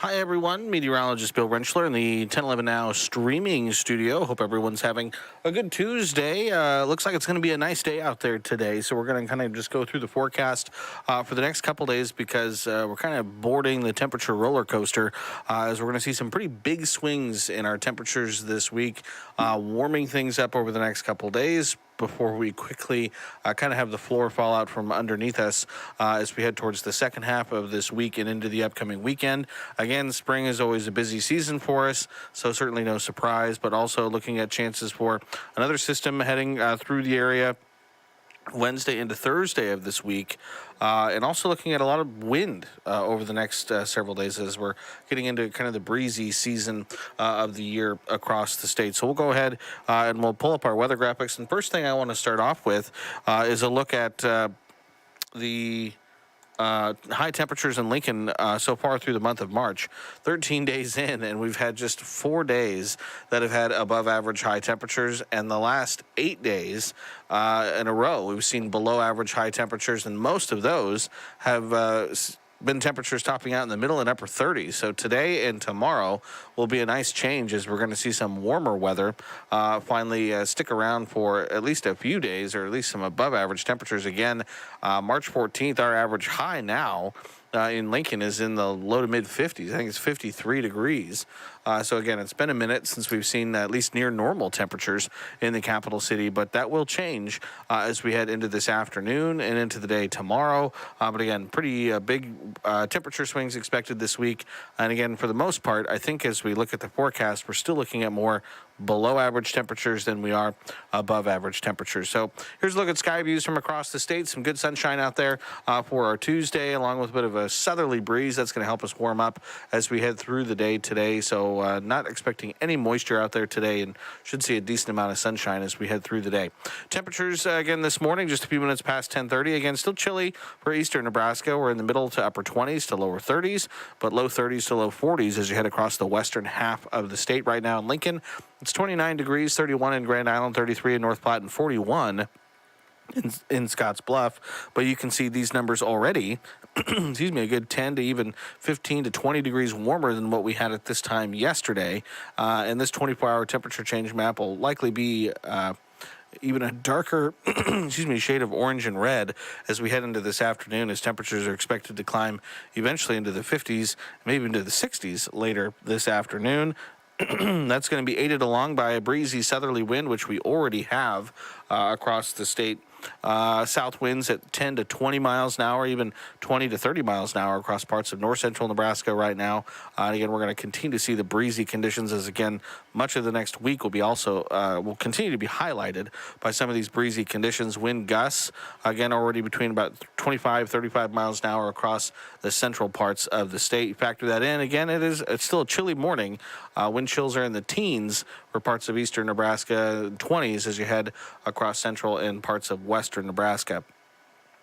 Hi, everyone. Meteorologist Bill Rentschler in the 1011 Now streaming studio. Hope everyone's having a good Tuesday. Looks like it's going to be a nice day out there today. So we're going to kind of just go through the forecast for the next couple days because we're kind of boarding the temperature roller coaster as we're going to see some pretty big swings in our temperatures this week, warming things up over the next couple days before we quickly kind of have the floor fall out from underneath us as we head towards the second half of this week and into the upcoming weekend. Again, spring is always a busy season for us, so certainly no surprise, but also looking at chances for another system heading through the area Wednesday into Thursday of this week, and also looking at a lot of wind over the next several days as we're getting into kind of the breezy season of the year across the state. So we'll go ahead and we'll pull up our weather graphics. And first thing I want to start off with is a look at the high temperatures in Lincoln so far through the month of March. 13 days in, and we've had just 4 days that have had above average high temperatures, and the last 8 days in a row we've seen below average high temperatures, and most of those have been temperatures topping out in the middle and upper 30s. So today and tomorrow will be a nice change as we're going to see some warmer weather finally stick around for at least a few days, or at least some above average temperatures again. March 14th, our average high now in Lincoln is in the low to mid 50s. I think it's 53 degrees. So again, it's been a minute since we've seen at least near normal temperatures in the capital city, but that will change as we head into this afternoon and into the day tomorrow. But again, pretty big temperature swings expected this week. And again, for the most part, I think as we look at the forecast, we're still looking at more below average temperatures than we are above average temperatures. So here's a look at sky views from across the state. Some good sunshine out there for our Tuesday, along with a bit of a southerly breeze that's going to help us warm up as we head through the day today. So not expecting any moisture out there today, and should see a decent amount of sunshine as we head through the day. Temperatures again this morning, just a few minutes past 10:30. Again, still chilly for eastern Nebraska. We're in the middle to upper 20s to lower 30s, but low 30s to low 40s as you head across the western half of the state right now in Lincoln. It's 29 degrees, 31 in Grand Island, 33 in North Platte, and 41 in Scotts Bluff. But you can see these numbers already, excuse me, a good 10 to even 15 to 20 degrees warmer than what we had at this time yesterday. And this 24-hour temperature change map will likely be even a darker excuse me, shade of orange and red as we head into this afternoon, as temperatures are expected to climb eventually into the 50s, maybe into the 60s later this afternoon. That's going to be aided along by a breezy southerly wind, which we already have across the state. South winds at 10 to 20 miles an hour, even 20 to 30 miles an hour across parts of north central Nebraska right now. And again, we're going to continue to see the breezy conditions as, again, much of the next week will be also will continue to be highlighted by some of these breezy conditions. Wind gusts, again, already between about 25, 35 miles an hour across the central parts of the state. Factor that in. Again, it's still a chilly morning. Wind chills are in the teens for parts of eastern Nebraska, 20s as you head across central and parts of western Nebraska.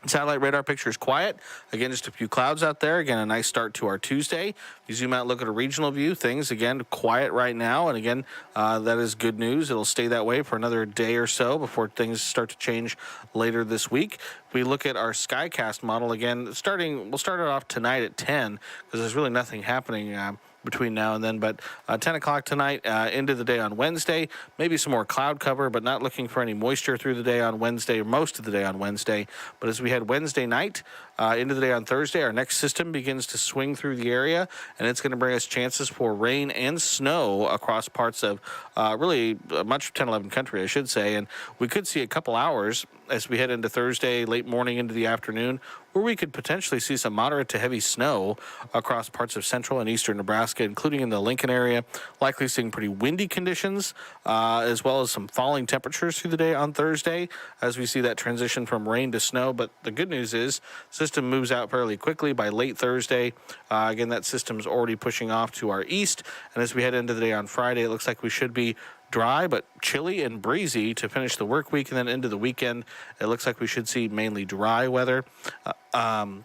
Satellite radar picture is quiet. Again, just a few clouds out there. Again, a nice start to our Tuesday. If you zoom out and look at a regional view, things, again, quiet right now. And again, that is good news. It'll stay that way for another day or so before things start to change later this week. If we look at our Skycast model, again, we'll start it off tonight at 10 because there's really nothing happening between now and then, but 10 o'clock tonight into the day on Wednesday. Maybe some more cloud cover, but not looking for any moisture through the day on Wednesday, or most of the day on Wednesday. But as we head Wednesday night into the day on Thursday, our next system begins to swing through the area, and it's going to bring us chances for rain and snow across parts of really much of 10-11 country, I should say. And we could see a couple hours as we head into Thursday, late morning into the afternoon, where we could potentially see some moderate to heavy snow across parts of central and eastern Nebraska, including in the Lincoln area. Likely seeing pretty windy conditions, as well as some falling temperatures through the day on Thursday as we see that transition from rain to snow. But the good news is system moves out fairly quickly by late Thursday. Again, that system's already pushing off to our east. And as we head into the day on Friday, it looks like we should be dry but chilly and breezy to finish the work week, and then into the weekend it looks like we should see mainly dry weather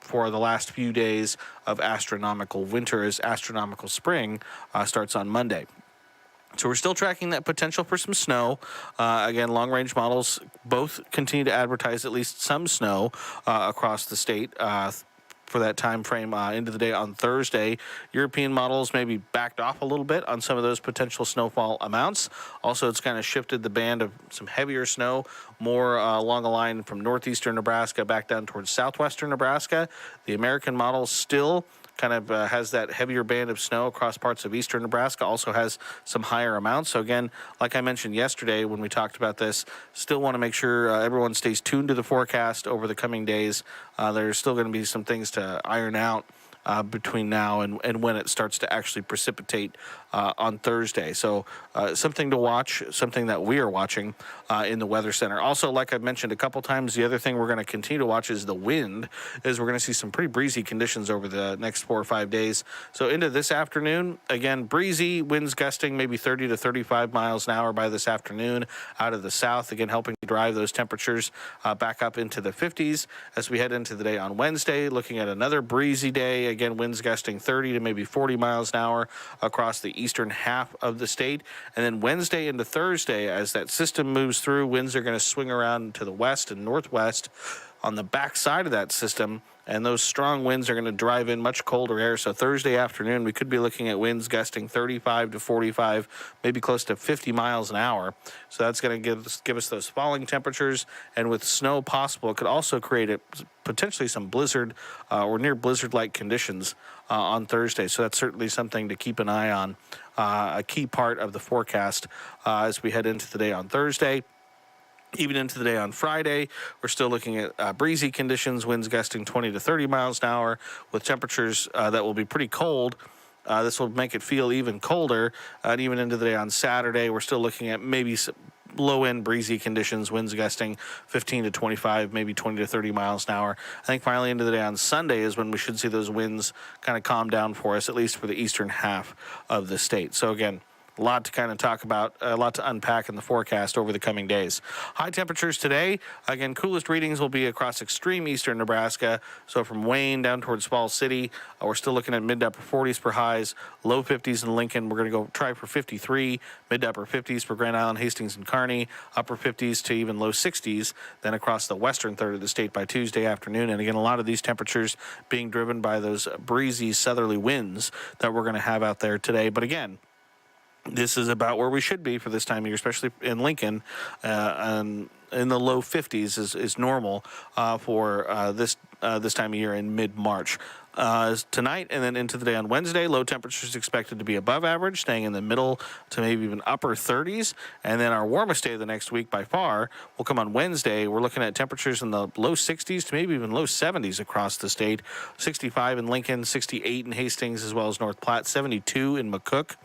for the last few days of astronomical winter, as astronomical spring starts on Monday. So we're still tracking that potential for some snow. Again, long-range models both continue to advertise at least some snow across the state for that time frame into the day on Thursday. European models maybe backed off a little bit on some of those potential snowfall amounts. Also, it's kind of shifted the band of some heavier snow more along the line from northeastern Nebraska back down towards southwestern Nebraska. The American model still kind of has that heavier band of snow across parts of eastern Nebraska, also has some higher amounts. So again, like I mentioned yesterday when we talked about this, still want to make sure everyone stays tuned to the forecast over the coming days. There's still going to be some things to iron out between now and when it starts to actually precipitate on Thursday. So something to watch, something that we are watching in the Weather Center. Also, like I've mentioned a couple times, the other thing we're going to continue to watch is the wind, as we're going to see some pretty breezy conditions over the next 4 or 5 days. So into this afternoon, again, breezy, winds gusting maybe 30 to 35 miles an hour by this afternoon out of the south, again helping to drive those temperatures back up into the 50s as we head into the day on Wednesday, looking at another breezy day. Again, winds gusting 30 to maybe 40 miles an hour across the eastern half of the state. And then Wednesday into Thursday, as that system moves through, winds are going to swing around to the west and northwest on the backside of that system, and those strong winds are going to drive in much colder air. So Thursday afternoon, we could be looking at winds gusting 35 to 45, maybe close to 50 miles an hour. So that's going to give us those falling temperatures, and with snow possible, it could also create potentially some blizzard or near blizzard-like conditions on Thursday. So that's certainly something to keep an eye on, a key part of the forecast as we head into the day on Thursday. Even into the day on Friday, we're still looking at breezy conditions, winds gusting 20 to 30 miles an hour with temperatures that will be pretty cold. This will make it feel even colder. And even into the day on Saturday, we're still looking at maybe some low-end breezy conditions, winds gusting 15 to 25, maybe 20 to 30 miles an hour. I think finally into the day on Sunday is when we should see those winds kind of calm down for us, at least for the eastern half of the state. So again, a lot to kind of talk about, a lot to unpack in the forecast over the coming days. High temperatures today, again, coolest readings will be across extreme eastern Nebraska. So from Wayne down towards Falls City, we're still looking at mid to upper 40s for highs, low 50s in Lincoln. We're going to go try for 53, mid to upper 50s for Grand Island, Hastings, and Kearney, upper 50s to even low 60s, then across the western third of the state by Tuesday afternoon. And again, a lot of these temperatures being driven by those breezy southerly winds that we're going to have out there today. But again, this is about where we should be for this time of year, especially in Lincoln, and in the low 50s is normal for this time of year in mid-March. Tonight and then into the day on Wednesday, low temperatures expected to be above average, staying in the middle to maybe even upper 30s. And then our warmest day of the next week by far will come on Wednesday. We're looking at temperatures in the low 60s to maybe even low 70s across the state. 65 in Lincoln, 68 in Hastings, as well as North Platte, 72 in McCook.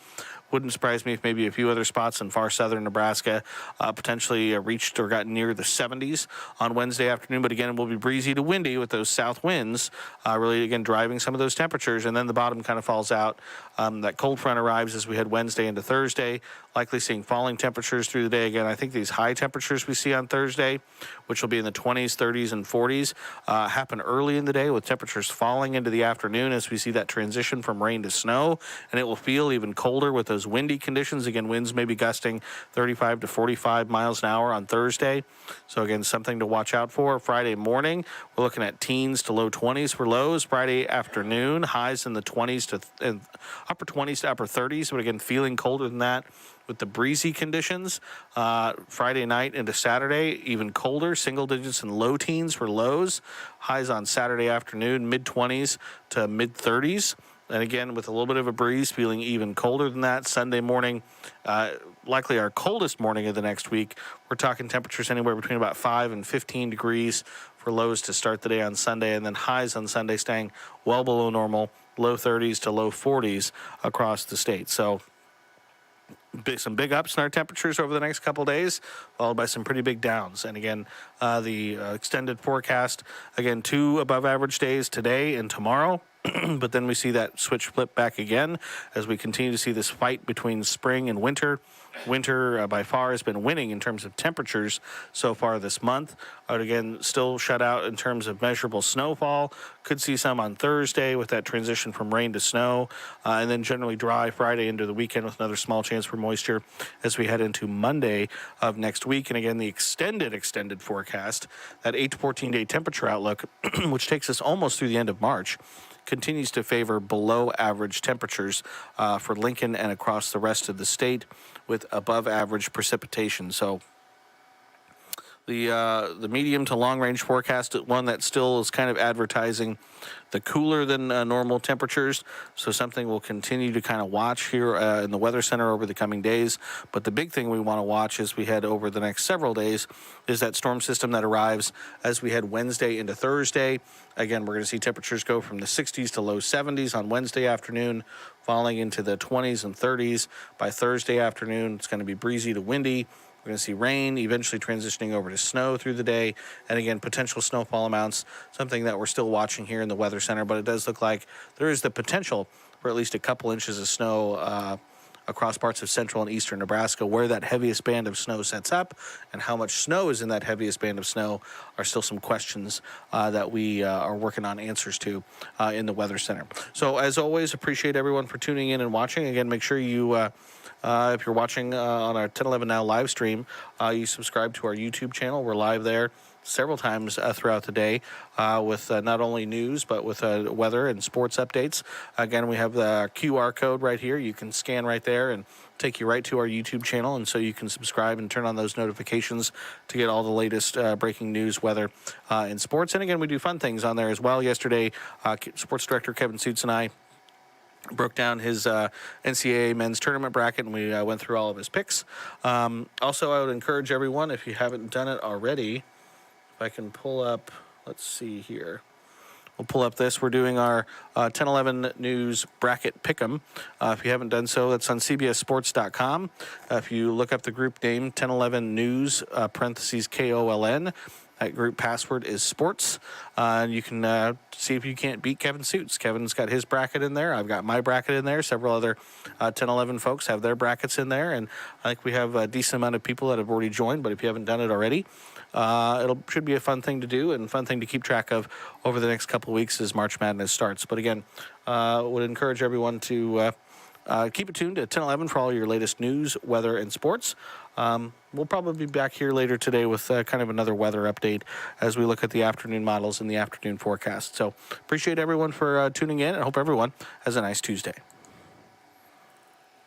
Wouldn't surprise me if maybe a few other spots in far southern Nebraska potentially reached or got near the 70s on Wednesday afternoon. But again, it will be breezy to windy with those south winds, really, again, driving some of those temperatures. And then the bottom kind of falls out. That cold front arrives as we head Wednesday into Thursday, likely seeing falling temperatures through the day. Again, I think these high temperatures we see on Thursday, which will be in the 20s, 30s, and 40s, happen early in the day with temperatures falling into the afternoon as we see that transition from rain to snow. And it will feel even colder with those windy conditions. Again, winds may be gusting 35 to 45 miles an hour on Thursday. So again, something to watch out for. Friday morning, we're looking at teens to low 20s for lows. Friday afternoon, highs in the 20s to upper 20s to upper 30s. But again, feeling colder than that with the breezy conditions. Friday night into Saturday, even colder, single digits and low teens for lows. Highs on Saturday afternoon, mid 20s to mid 30s. And again, with a little bit of a breeze, feeling even colder than that. Sunday morning, likely our coldest morning of the next week. We're talking temperatures anywhere between about 5 and 15 degrees for lows to start the day on Sunday, and then highs on Sunday staying well below normal, low 30s to low 40s across the state. So some big ups in our temperatures over the next couple days, followed by some pretty big downs. And again, the extended forecast, again, 2 above average days today and tomorrow. But then we see that switch flip back again as we continue to see this fight between spring and winter winter by far has been winning in terms of temperatures so far this month. But again, still shut out in terms of measurable snowfall. Could see some on Thursday with that transition from rain to snow, and then generally dry Friday into the weekend with another small chance for moisture as we head into Monday of next week. And again, the extended forecast, that 8 to 14-day temperature outlook, which takes us almost through the end of March, continues to favor below average temperatures for Lincoln and across the rest of the state, with above average precipitation. So the medium to long range forecast, one that still is kind of advertising the cooler than normal temperatures. So something we'll continue to kind of watch here in the Weather Center over the coming days. But the big thing we want to watch as we head over the next several days is that storm system that arrives as we head Wednesday into Thursday. Again, we're going to see temperatures go from the 60s to low 70s on Wednesday afternoon, falling into the 20s and 30s by Thursday afternoon. It's going to be breezy to windy. We're going to see rain, eventually transitioning over to snow through the day. And again, potential snowfall amounts, something that we're still watching here in the Weather Center. But it does look like there is the potential for at least a couple inches of snow across parts of central and eastern Nebraska. Where that heaviest band of snow sets up and how much snow is in that heaviest band of snow are still some questions that we are working on answers to in the Weather Center. So as always, appreciate everyone for tuning in and watching. Again, make sure you if you're watching on our 1011 Now live stream, you subscribe to our YouTube channel. We're live there several times throughout the day with not only news, but with weather and sports updates. Again, we have the QR code right here. You can scan right there and take you right to our YouTube channel. And so you can subscribe and turn on those notifications to get all the latest breaking news, weather, and sports. And again, we do fun things on there as well. Yesterday, Sports Director Kevin Suits and I broke down his NCAA men's tournament bracket, and we went through all of his picks. Also, I would encourage everyone, if you haven't done it already, if I can pull up, let's see here. We'll pull up this. We're doing our 1011 News Bracket Pick'em. If you haven't done so, that's on cbssports.com. If you look up the group name, 1011 News, parentheses KOLN, that group password is sports. And you can see if you can't beat Kevin Suits. Kevin's got his bracket in there. I've got my bracket in there. Several other 1011 folks have their brackets in there. And I think we have a decent amount of people that have already joined. But if you haven't done it already, should be a fun thing to do and fun thing to keep track of over the next couple of weeks as March Madness starts. But again, would encourage everyone to keep it tuned to 1011 for all your latest news, weather, and sports. We'll probably be back here later today with kind of another weather update as we look at the afternoon models and the afternoon forecast. So appreciate everyone for tuning in, and hope everyone has a nice Tuesday.